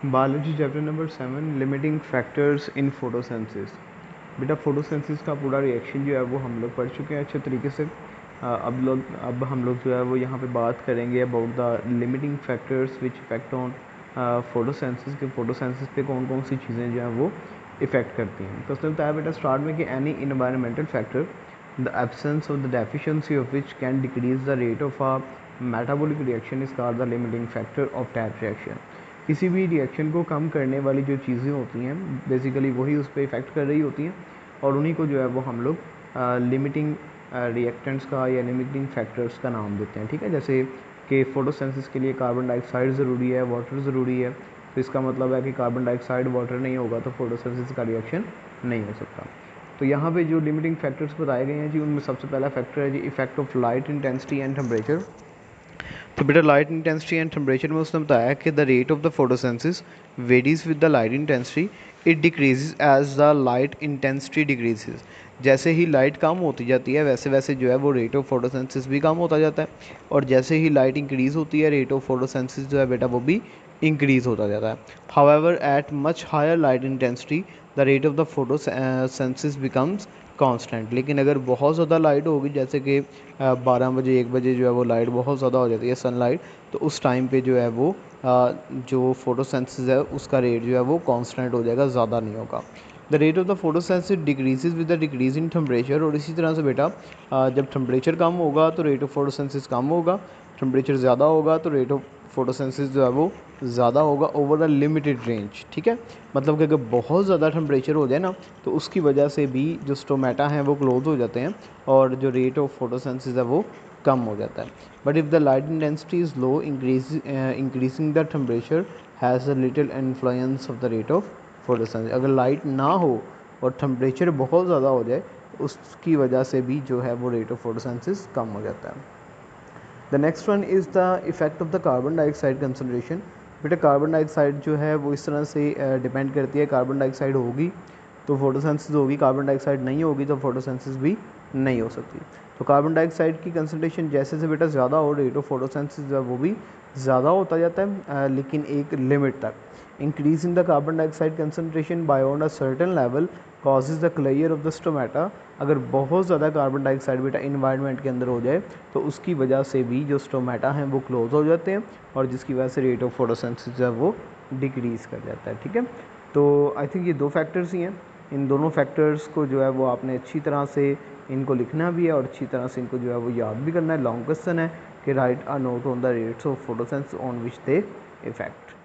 Biology chapter number 7 limiting factors in photosynthesis. बेटा photosynthesis का पूरा रिएक्शन जो है वो हम लोग पढ़ चुके हैं अच्छे तरीके से। अब हम लोग जो है वो यहाँ पे बात करेंगे about the limiting factors which effect on photosynthesis के फोटोसेंसिस पे कौन कौन सी चीज़ें जो हैं वो इफ़ेक्ट करती हैं। तो उसने बताया बेटा स्टार्ट में कि any environmental factor the absence of the deficiency of which can decrease the rate of a metabolic reaction is called the limiting factor of that reaction. किसी भी रिएक्शन को कम करने वाली जो चीज़ें होती हैं बेसिकली वही उस पर इफ़ेक्ट कर रही होती हैं और उन्हीं को जो है वो हम लोग लिमिटिंग रिएक्टेंट्स का या लिमिटिंग फैक्टर्स का नाम देते हैं। ठीक है, जैसे कि फोटोसिंथेसिस के लिए कार्बन डाइऑक्साइड ज़रूरी है, वाटर ज़रूरी है, तो इसका मतलब है कि कार्बन डाइऑक्साइड वाटर नहीं होगा तो फोटोसिंथेसिस का रिएक्शन नहीं हो सकता। तो यहाँ पे जो लिमिटिंग फैक्टर्स बताए गए हैं जी, उनमें सबसे पहला फैक्टर है जी effect of light intensity and temperature. तो बेटा लाइट इंटेंसिटी एंड टेम्परेचर में उसने बताया कि the rate of the photosynthesis varies with the light intensity, it decreases as the light intensity decreases. जैसे ही लाइट कम होती जाती है वैसे वैसे जो है वो रेट ऑफ फोटोसेंसिस भी कम होता जाता है, और जैसे ही लाइट इंक्रीज होती है रेट ऑफ फोटोसेंसिस जो है बेटा वो भी इंक्रीज होता जाता है। However at much higher light intensity the rate of the photosynthesis becomes constant. लेकिन अगर बहुत ज़्यादा लाइट होगी, जैसे कि 12 बजे 1 बजे जो है वो लाइट बहुत ज़्यादा हो जाती है सनलाइट, तो उस टाइम पे जो है वो जो फोटोसेंसिस है उसका रेट जो है वो कांस्टेंट हो जाएगा, ज़्यादा नहीं होगा। The rate of the photosynthesis decreases with the decrease in temperature. और इसी तरह से बेटा जब टेम्परेचर कम होगा तो रेट ऑफ फोटोसेंसिस कम होगा, टेम्परेचर ज़्यादा होगा तो रेट ऑफ फोटोसेंसिस जो है वो ज़्यादा होगा ओवर द लिमिटेड रेंज। ठीक है, मतलब कि अगर बहुत ज़्यादा टेम्परेचर हो जाए ना तो उसकी वजह से भी जो स्टोमेटा हैं वो क्लोज हो जाते हैं और जो रेट ऑफ फोटोसेंसिस है वो कम हो जाता है। But if the light intensity is low, increasing the temperature has a little influence of the rate of photosynthesis. अगर लाइट ना हो और टेम्परेचर बहुत ज़्यादा हो जाए तो उसकी वजह से भी जो है वो रेट ऑफ फोटोसेंसिस कम हो जाता है। The next one is the effect of the carbon dioxide concentration. बेटा कार्बन डाइऑक्साइड जो है वो इस तरह से डिपेंड करती है, कार्बन डाइऑक्साइड होगी तो फोटोसेंसिस होगी, कार्बन डाइऑक्साइड नहीं होगी तो फोटोसेंसिस भी नहीं हो सकती। तो कार्बन डाइऑक्साइड की कंसनट्रेशन जैसे से बेटा ज़्यादा हो रेट ऑफ फोटोसेंसिस जो है वो भी ज़्यादा होता जाता है, लेकिन एक लिमिट तक। Increase in the carbon dioxide concentration beyond a certain level causes the clear of the stomata. अगर बहुत ज़्यादा कार्बन डाइऑक्साइड बेटा इन्वायरमेंट के अंदर हो जाए तो उसकी वजह से भी जो स्टोमेटा हैं वो क्लोज हो जाते हैं और जिसकी वजह से रेट ऑफ फोटोसेंसिस जो है वो डिक्रीज़ कर जाता है। ठीक है, तो आई थिंक ये दो फैक्टर्स ही हैं। इन दोनों फैक्टर्स को जो है वो आपने अच्छी तरह से इनको लिखना भी है और अच्छी तरह से इनको जो है वो याद भी करना है। लॉन्ग क्वेश्चन है कि right a note on the rates of photosynthesis on which they effect.